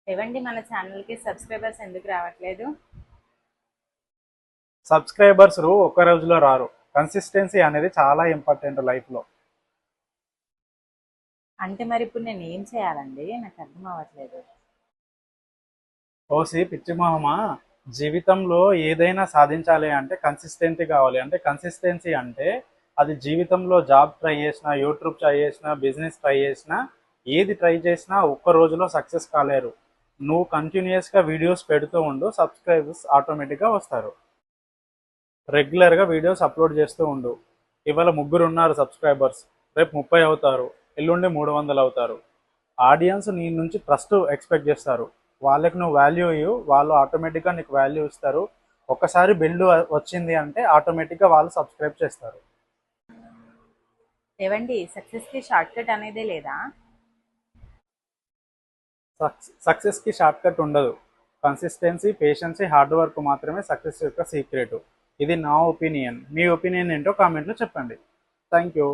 ఏవండి మన ఛానల్కి సబ్స్క్రైబర్స్ ఎందుకు రావట్లేదు? సబ్స్క్రైబర్స్ ఒక్క రోజులో రారు. కన్సిస్టెన్సీ అనేది చాలా ఇంపార్టెంట్ లైఫ్లో. అంటే మరి ఇప్పుడు నేను ఏం చేయాలండి? నాకు అర్థం అవ్వట్లేదు. ఓసి పిచ్చి మొహమ, జీవితంలో ఏదైనా సాధించాలి అంటే కన్సిస్టెన్సీ కావాలి. అంటే కన్సిస్టెన్సీ అంటే అది జీవితంలో జాబ్ ట్రై చేసినా, యూట్యూబ్ ట్రై చేసినా, బిజినెస్ ట్రై చేసినా, ఏది ట్రై చేసినా ఒక్క రోజులో సక్సెస్ కాలేరు. నువ్వు కంటిన్యూస్గా వీడియోస్ పెడుతూ ఉండు, సబ్స్క్రైబర్స్ ఆటోమేటిక్గా వస్తారు. రెగ్యులర్గా వీడియోస్ అప్లోడ్ చేస్తూ ఉండు. ఇవాళ 3 ఉన్నారు సబ్స్క్రైబర్స్, రేపు 30 అవుతారు, ఎల్లుండి 300 అవుతారు. ఆడియన్స్ నీ నుంచి ట్రస్ట్ ఎక్స్పెక్ట్ చేస్తారు. వాళ్ళకి నువ్వు వాల్యూ ఇవ్వు, వాళ్ళు ఆటోమేటిక్గా నీకు వాల్యూ ఇస్తారు. ఒకసారి బిల్డ్ వచ్చింది అంటే ఆటోమేటిక్గా వాళ్ళు సబ్స్క్రైబ్ చేస్తారు. ఏవండి సక్సెస్కి షార్ట్ కట్ అనేదే లేదా? సక్సెస్కి షార్ట్ కట్ ఉండదు. కన్సిస్టెన్సీ, పేషెన్సీ, హార్డ్ వర్క్ మాత్రమే సక్సెస్ యొక్క సీక్రెట్. ఇది నా ఒపీనియన్. మీ ఒపీనియన్ ఏంటో కామెంట్లో చెప్పండి. Thank you.